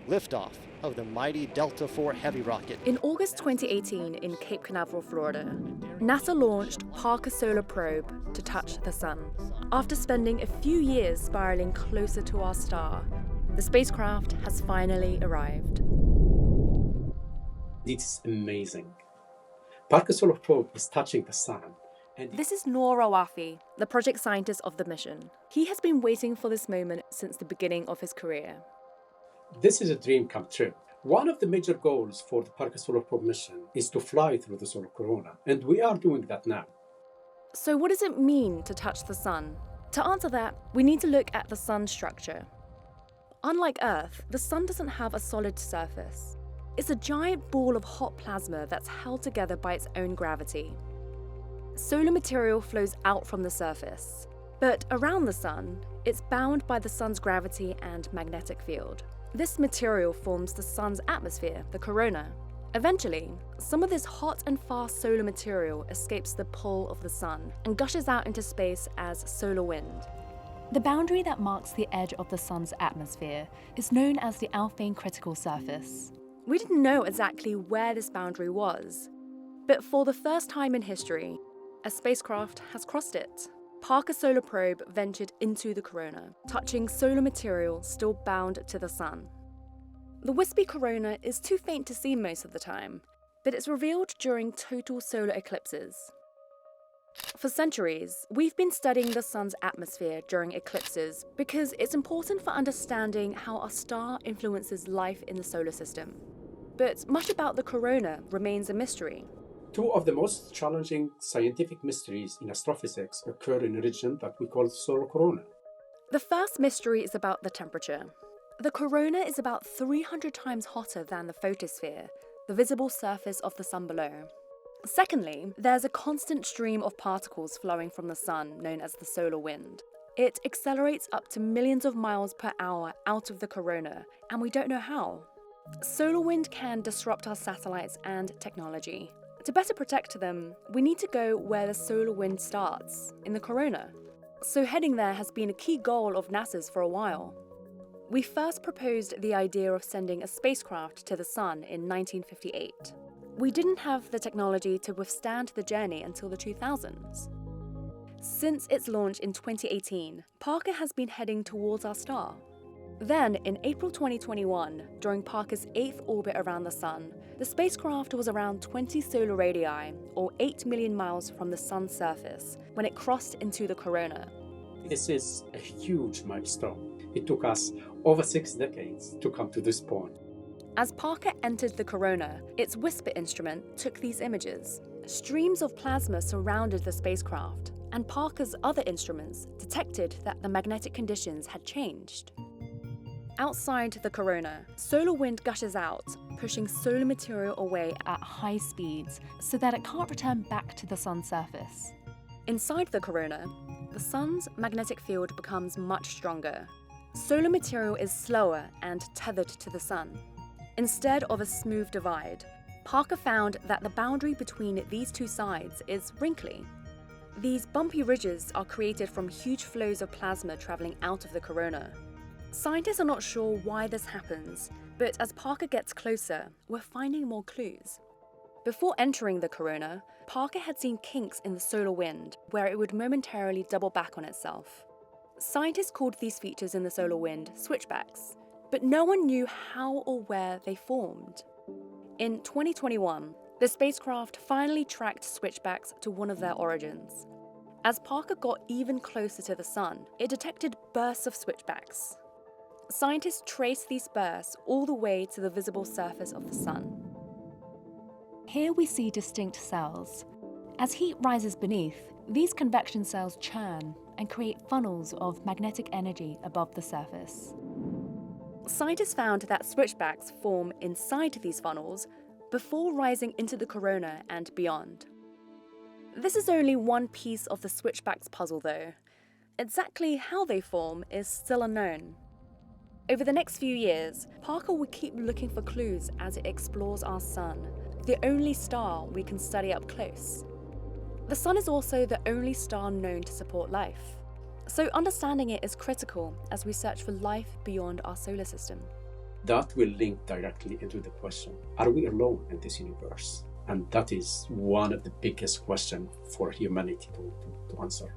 liftoff of the mighty Delta IV Heavy rocket. In August 2018 in Cape Canaveral, Florida, NASA launched Parker Solar Probe to touch the sun. After spending a few years spiraling closer to our star, the spacecraft has finally arrived. It's amazing. Parker Solar Probe is touching the sun. This is Noor Rawafi, the project scientist of the mission. He has been waiting for this moment since the beginning of his career. This is a dream come true. One of the major goals for the Parker Solar Probe mission is to fly through the solar corona, and we are doing that now. So what does it mean to touch the sun? To answer that, we need to look at the sun's structure. Unlike Earth, the sun doesn't have a solid surface. It's a giant ball of hot plasma that's held together by its own gravity. Solar material flows out from the surface, but around the sun, it's bound by the sun's gravity and magnetic field. This material forms the sun's atmosphere, the corona. Eventually, some of this hot and fast solar material escapes the pull of the sun and gushes out into space as solar wind. The boundary that marks the edge of the sun's atmosphere is known as the Alfvén critical surface. We didn't know exactly where this boundary was, but for the first time in history, a spacecraft has crossed it. Parker Solar Probe ventured into the corona, touching solar material still bound to the sun. The wispy corona is too faint to see most of the time, but it's revealed during total solar eclipses. For centuries, we've been studying the sun's atmosphere during eclipses because it's important for understanding how our star influences life in the solar system. But much about the corona remains a mystery. Two of the most challenging scientific mysteries in astrophysics occur in a region that we call solar corona. The first mystery is about the temperature. The corona is about 300 times hotter than the photosphere, the visible surface of the sun below. Secondly, there's a constant stream of particles flowing from the sun known as the solar wind. It accelerates up to millions of miles per hour out of the corona, and we don't know how. Solar wind can disrupt our satellites and technology. To better protect them, we need to go where the solar wind starts, in the corona. So heading there has been a key goal of NASA's for a while. We first proposed the idea of sending a spacecraft to the sun in 1958. We didn't have the technology to withstand the journey until the 2000s. Since its launch in 2018, Parker has been heading towards our star. Then, in April 2021, during Parker's 8th orbit around the sun, the spacecraft was around 20 solar radii, or 8 million miles from the sun's surface, when it crossed into the corona. This is a huge milestone. It took us over 6 decades to come to this point. As Parker entered the corona, its whisper instrument took these images. Streams of plasma surrounded the spacecraft, and Parker's other instruments detected that the magnetic conditions had changed. Outside the corona, solar wind gushes out, pushing solar material away at high speeds so that it can't return back to the sun's surface. Inside the corona, the sun's magnetic field becomes much stronger. Solar material is slower and tethered to the sun. Instead of a smooth divide, Parker found that the boundary between these two sides is wrinkly. These bumpy ridges are created from huge flows of plasma traveling out of the corona. Scientists are not sure why this happens, but as Parker gets closer, we're finding more clues. Before entering the corona, Parker had seen kinks in the solar wind where it would momentarily double back on itself. Scientists called these features in the solar wind switchbacks, but no one knew how or where they formed. In 2021, the spacecraft finally tracked switchbacks to one of their origins. As Parker got even closer to the sun, it detected bursts of switchbacks. Scientists traced these bursts all the way to the visible surface of the sun. Here we see distinct cells. As heat rises beneath, these convection cells churn and create funnels of magnetic energy above the surface. Scientists found that switchbacks form inside these funnels before rising into the corona and beyond. This is only one piece of the switchbacks puzzle though. Exactly how they form is still unknown. Over the next few years, Parker will keep looking for clues as it explores our sun, the only star we can study up close. The sun is also the only star known to support life, so understanding it is critical as we search for life beyond our solar system. that will link directly into the question, are we alone in this universe? And that is one of the biggest questions for humanity to answer.